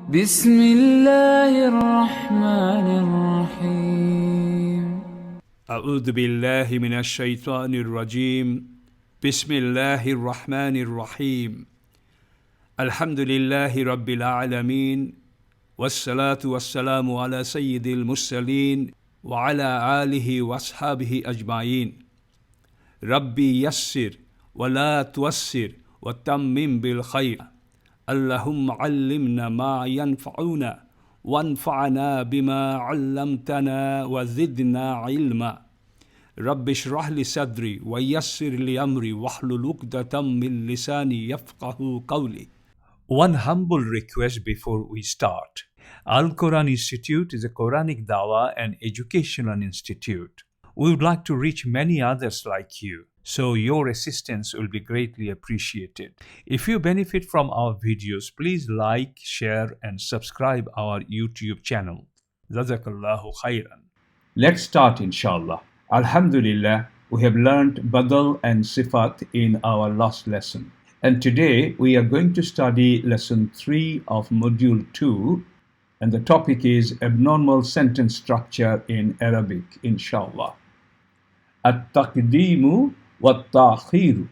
بسم الله الرحمن الرحيم أعوذ بالله من الشيطان الرجيم بسم الله الرحمن الرحيم الحمد لله رب العالمين والصلاة والسلام على سيد المرسلين وعلى آله وأصحابه أجمعين ربي يسر ولا توسر وتمم بالخير اللهم علمنا ما ينفعنا وانفعنا بما علمتنا وزدنا علما رب اشرح لي صدري ويسر لي أمري واحلل عقدة من لساني يفقهوا قولي. One humble request before we start. Al-Quran Institute is a Quranic Dawah and educational institute. We would like to reach many others like you, so your assistance will be greatly appreciated. If you benefit from our videos, please like, share, and subscribe our YouTube channel. Jazakallahu khairan. Let's start, inshallah. Alhamdulillah, we have learned Badal and Sifat in our last lesson. And today we are going to study lesson 3 of module 2, and the topic is abnormal sentence structure in Arabic, inshallah. At-taqdeemu wat-ta'khiru.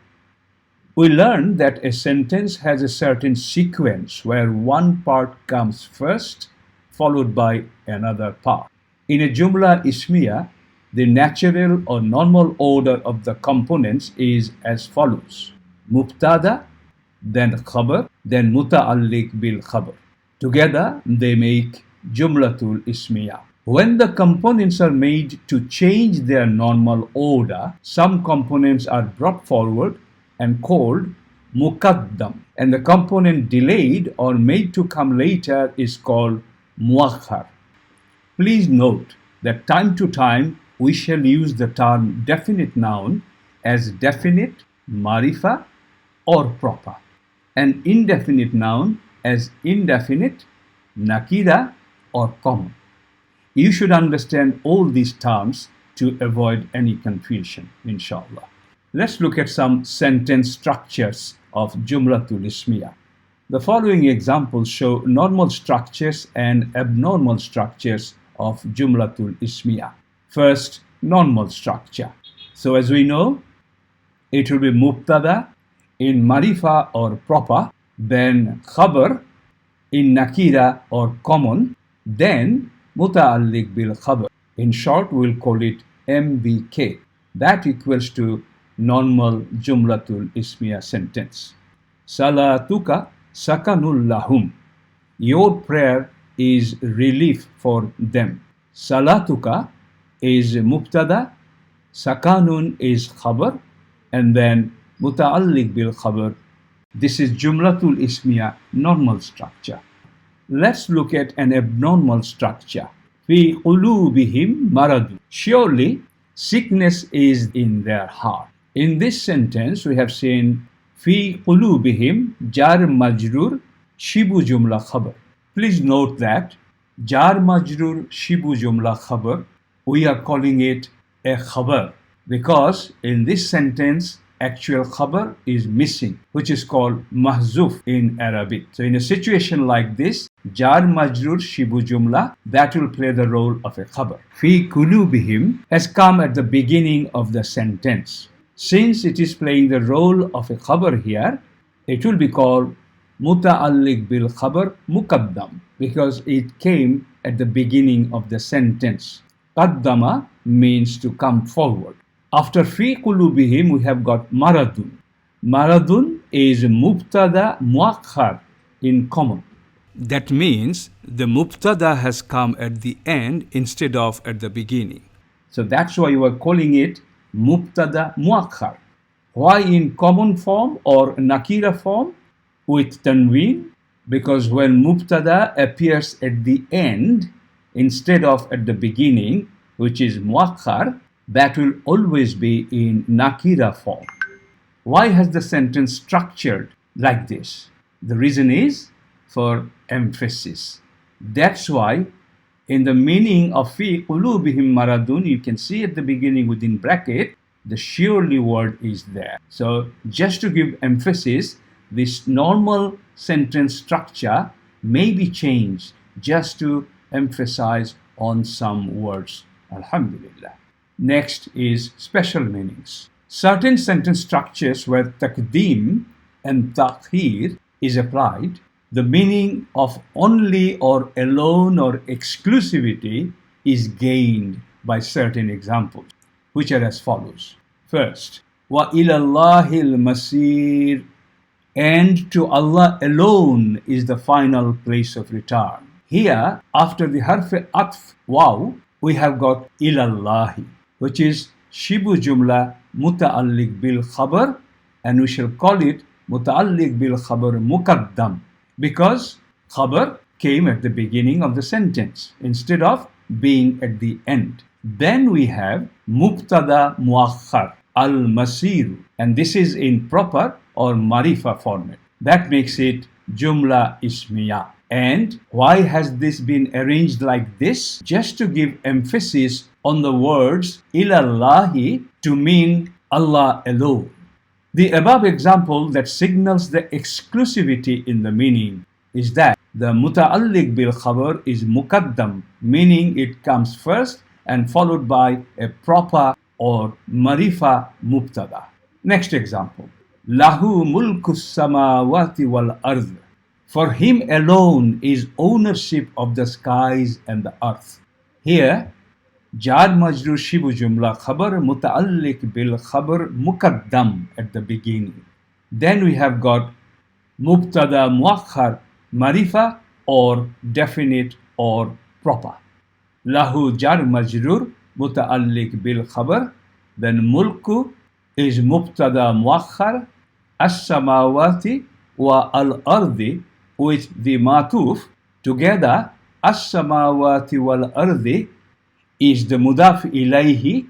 We learned that a sentence has a certain sequence where one part comes first, followed by another part. In a Jumla ISMIA, the natural or normal order of the components is as follows: Mubtada, then Khabar, then MUTALLIQ bil Khabar. Together they make Jumlatul ISMIA. When the components are made to change their normal order, some components are brought forward and called MUQADDAM, and the component delayed or made to come later is called MUAKHKHAR. Please note that time to time we shall use the term definite noun as definite, Marifa, or proper, and indefinite noun as indefinite, Nakira, or common. You should understand all these terms to avoid any confusion, inshallah. Let's look at some sentence structures of Jumlatul ISMIA. The following examples show normal structures and abnormal structures of Jumlatul ISMIA. First, normal structure. So as we know, it will be Mubtada in Marifa or proper, then Khabar in Nakira or common, then MUTALLIQ bil Khabar. In short, we'll call it MBK. That equals to normal Jumlatul ISMIA sentence. Salatuka sakanul lahum. Your prayer is relief for them. Salatuka is Mubtada, sakanun is Khabar, and then MUTALLIQ bil Khabar. This is Jumlatul ISMIA normal structure. Let's look at an abnormal structure. Fi qulubihim maradu. Surely sickness is in their heart. In this sentence we have seen fi qulubihim jar majrur shibu jumla khabar. Please note that jar majrur shibu jumla khabar, we are calling it a khabar because in this sentence actual khabar is missing, which is called mahzuf in Arabic. So in a situation like this, jar majrur shibu jumla, that will play the role of a khabar. Fi qulubihim has come at the beginning of the sentence. Since it is playing the role of a khabar here, it will be called MUTALLIQ bil Khabar MUQADDAM because it came at the beginning of the sentence. Qaddama means to come forward. After fi qulubihim we have got maradun. Maradun is Mubtada MUAKHKHAR in common. That means the Mubtada has come at the end instead of at the beginning. So that's why you are calling it Mubtada MUAKHKHAR. Why in common form or Nakira form with tanween? Because when Mubtada appears at the end instead of at the beginning, which is MUAKHKHAR, that will always be in Nakira form. Why has the sentence structured like this? The reason is for emphasis. That's why in the meaning of fi qulubihim maradun, you can see at the beginning within bracket, the surely word is there. So just to give emphasis, this normal sentence structure may be changed just to emphasize on some words. Alhamdulillah. Next is special meanings. Certain sentence structures where taqdeem and ta'khir is applied, the meaning of only or alone or exclusivity is gained by certain examples, which are as follows. First, wa ilallahil masir, and to Allah alone is the final place of return. Here, after the harf atf waw, we have got ilallahi, which is shibu jumla muta'alliq bil khabar, and we shall call it muta'alliq bil khabar MUQADDAM, because khabar came at the beginning of the sentence instead of being at the end. Then we have Mubtada MUAKHKHAR al-Masiru, and this is in proper or Marifa format. That makes it Jumla ISMIA. And why has this been arranged like this? Just to give emphasis on the words ilallahi to mean Allah alone. The above example that signals the exclusivity in the meaning is that the muta'alliq bil khabar is muqaddam, meaning it comes first and followed by a proper or marifa mubtada. Next example. Lahu mulku samawati wal ardh. For him alone is ownership of the skies and the earth. Here, jar majrur shibu jumla khabar muta'alliq bil khabar muqaddam at the beginning. Then we have got mubtada muakhkhar marifa or definite or proper. Lahu jar majrur muta'alliq bil khabar. Then mulku is mubtada muakhkhar, as-samawati wa al-ardi with the matuf together. As-samawati wal ardi is the mudaf ilayhi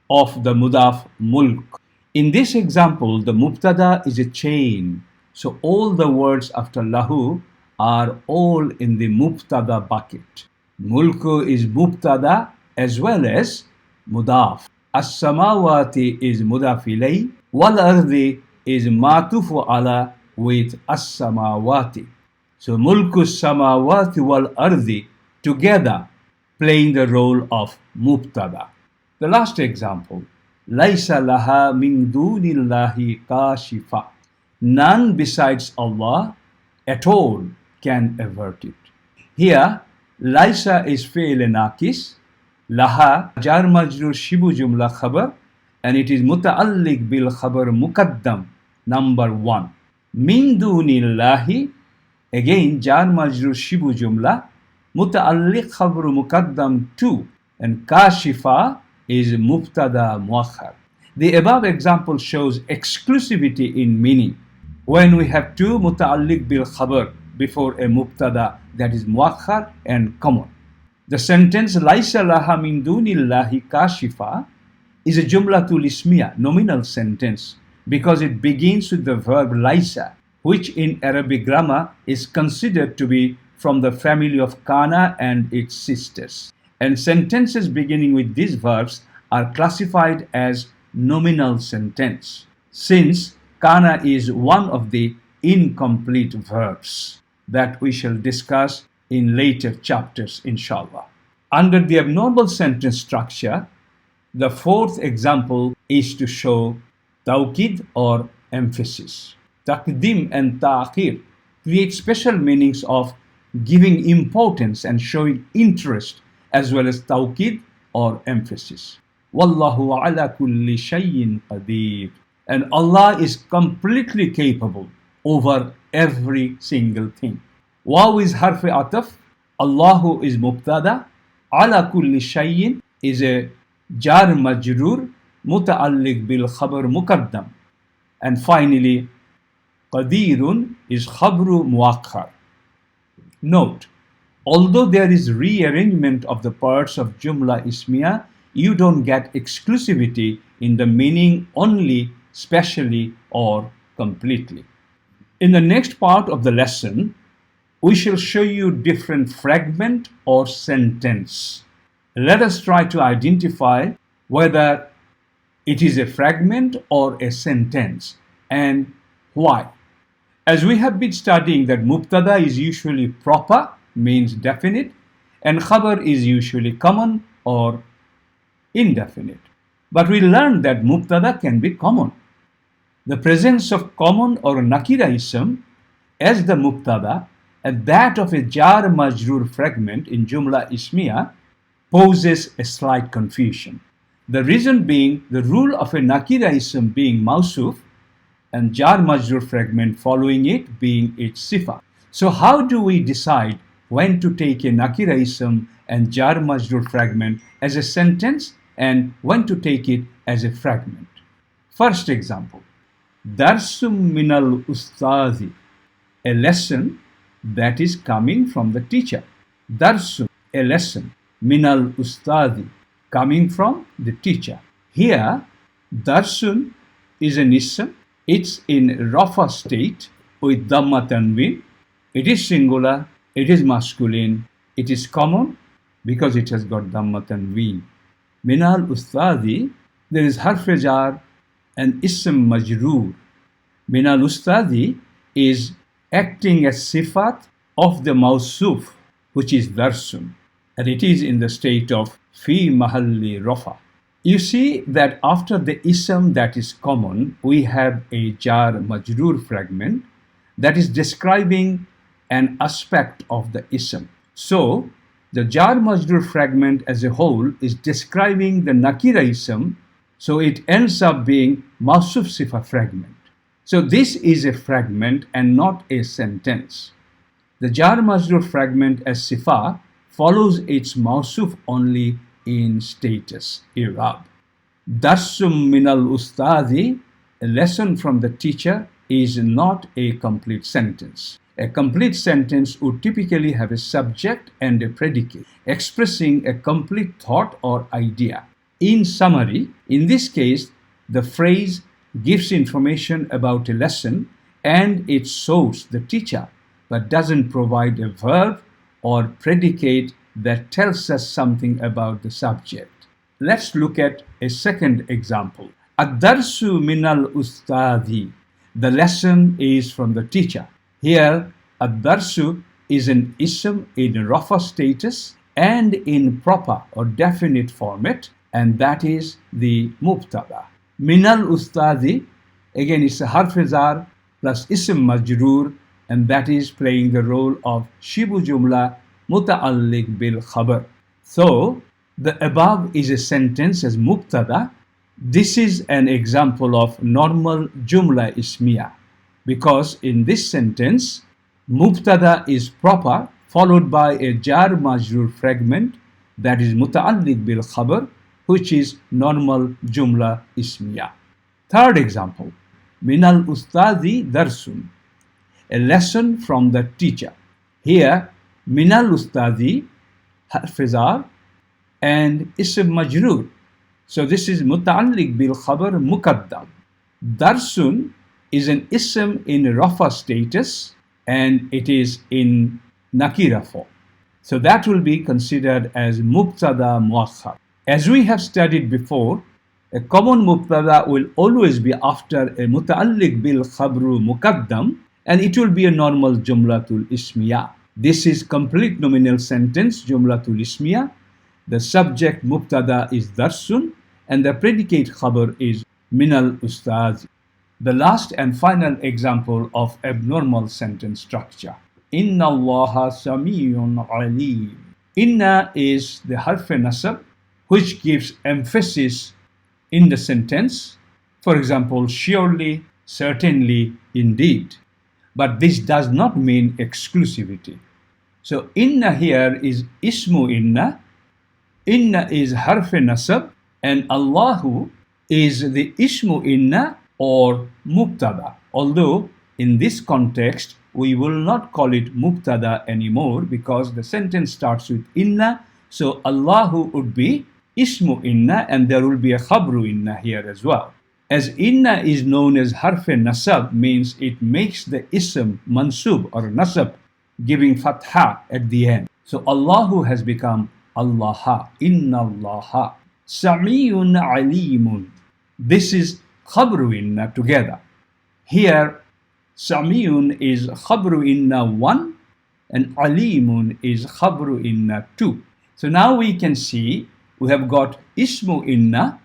of the mudaf mulk. In this example, the mubtada is a chain, so all the words after lahu are all in the mubtada bucket. Mulku is mubtada as well as mudaf. As-samawati is mudaf ilayhi, wal ardi is matufu ala with as-samawati. So mulku samawati wal ardi together playing the role of mubtada. The last example, laysa laha min dunillahi kashifa. None besides Allah at all can avert it. Here, laysa is fi'l naqis, laha jar majrur shibu jumla khabar, and it is muta'alliq bil khabar muqaddam, number 1. Min dunillahi, again jar majrur shibu jumla muta'alliq khabru muqaddam 2, and kashifa is mubtada muakhkhar. The above example shows exclusivity in meaning when we have two muta'alliq bil khabar before a mubtada that is muakhkhar and common. The sentence laysa laha min dunillahi kashifa is a Jumlatul ISMIA, nominal sentence, because it begins with the verb laysa, which in Arabic grammar is considered to be from the family of kana and its sisters. And sentences beginning with these verbs are classified as nominal sentence, since kana is one of the incomplete verbs that we shall discuss in later chapters, inshallah. Under the abnormal sentence structure, the fourth example is to show tawkid or emphasis. Taqdim and ta'khir create special meanings of giving importance and showing interest, as well as tawkid or emphasis. Wallahu ala kulli shay'in qadir. And Allah is completely capable over every single thing. Waw is harf ataf, Allahu is mubtada, ala kulli shay'in is a jar majrur muta'alliq bil khabar muqaddam, and finally qadirun is khabru muakhkhar. Note, although there is rearrangement of the parts of Jumla ISMIA, you don't get exclusivity in the meaning only, specially, or completely. In the next part of the lesson, we shall show you different fragment or sentence. Let us try to identify whether it is a fragment or a sentence and why. As we have been studying that Mubtada is usually proper, means definite, and Khabar is usually common or indefinite. But we learned that Mubtada can be common. The presence of common or Nakira ism as the Mubtada and that of a jar majrur fragment in Jumla ISMIA poses a slight confusion. The reason being the rule of a Nakira ism being Mawsuf and jar majrur fragment following it being its sifa. So how do we decide when to take a Nakira ism and jar majrur fragment as a sentence and when to take it as a fragment? First example, Darsum minal ustazi, a lesson that is coming from the teacher. Darsum, a lesson, minal ustadi, coming from the teacher. Here, darsun is an ism. It's in rafa state with dhamma tanween. It is singular, it is masculine, it is common because it has got dhamma tanween. Minal ustadi, there is harf jar and ism majroor. Minal ustadi is acting as sifat of the mawsuf, which is darsun, and it is in the state of fi mahalli rafa. You see that after the ism that is common, we have a jar majroor fragment that is describing an aspect of the ism. So, the jar majroor fragment as a whole is describing the nakira ism, so it ends up being mawsuf sifa fragment. So this is a fragment and not a sentence. The jar majroor fragment as sifa follows its mawsuf only in status, i'rab. Darsum minal ustadi, a lesson from the teacher, is not a complete sentence. A complete sentence would typically have a subject and a predicate, expressing a complete thought or idea. In summary, in this case, the phrase gives information about a lesson and its source, the teacher, but doesn't provide a verb or predicate that tells us something about the subject. Let's look at a second example. Ad-darsu minal ustadi. The lesson is from the teacher. Here, ad-darsu is an ism in rafa status and in proper or definite format, and that is the mubtada. Minal ustadi, again it's a harf jar plus ism majroor, and that is playing the role of shibu jumla MUTALLIQ bil Khabar. So, the above is a sentence as Mubtada. This is an example of normal Jumla ISMIA because in this sentence, Mubtada is proper followed by a jar majroor fragment that is MUTALLIQ bil Khabar, which is normal Jumla ISMIA. Third example, Minal Ustadi Darsun, a lesson from the teacher. Here, Minal Ustadi, harf jar, and ism majroor. So this is MUTALLIQ bil Khabar MUQADDAM. Darsun is an ism in rafa status and it is in Nakira form. So that will be considered as Mubtada MUAKHKHAR. As we have studied before, a common Mubtada will always be after a MUTALLIQ bil Khabru MUQADDAM and it will be a normal Jumlatul ISMIA. This is complete nominal sentence Jumlatul ISMIA. The subject Mubtada is Darsun and the predicate Khabar is Minal Ustaz. The last and final example of abnormal sentence structure. Inna Allaha Samiyun Alim. Inna is the harf nasab which gives emphasis in the sentence. For example, surely, certainly, indeed. But this does not mean exclusivity. So inna here is ismu inna. Inna is harf nasab and Allahu is the ismu inna or mubtada. Although in this context we will not call it mubtada anymore because the sentence starts with inna. So Allahu would be ismu inna and there will be a khabru inna here as well. As inna is known as harf nasab means it makes the ism mansub or nasab giving fatha at the end. So Allahu has become Allaha, inna Allaha. Samiyun alimun. This is khabru inna together. Here Sami'un is Khabru inna 1 and Alimun is Khabru inna 2. So now we can see we have got Ismu inna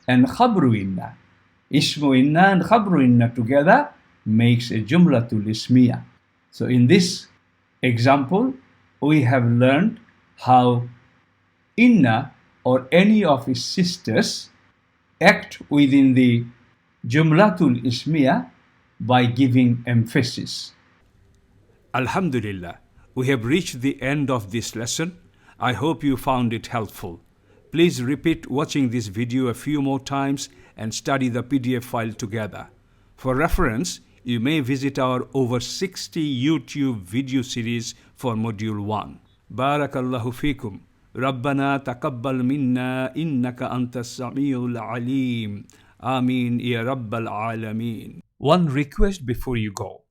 and Khabru inna. Ismu inna and Khabru inna together makes a Jumlatul ISMIA. So in this example, we have learned how inna or any of its sisters act within the Jumlatul ISMIA by giving emphasis. Alhamdulillah, we have reached the end of this lesson. I hope you found it helpful. Please repeat watching this video a few more times and study the PDF file together. For reference, you may visit our over 60 YouTube video series for Module 1. Barakallahu fikum. ربنا تقبل منا إنك أنت السميع العليم. Ameen ya Rabbal Alameen. One request before you go.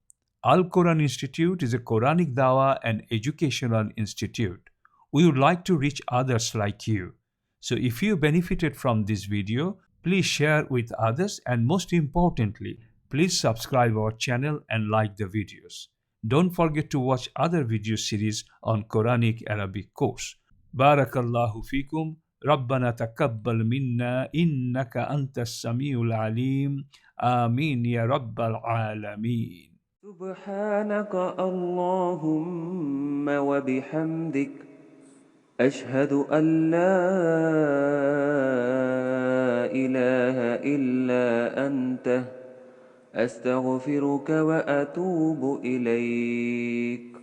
Al-Quran Institute is a Quranic Dawah and educational institute. We would like to reach others like you. So if you benefited from this video, please share with others, and most importantly, please subscribe our channel and like the videos. Don't forget to watch other video series on Quranic Arabic course. Barakallahu fikum. ربنا تقبل منا إنك أنت السميع العليم. آمين يا رب العالمين. سبحانك اللهم وبحمدك أشهد أن لا إله إلا أنت أستغفرك وأتوب إليك.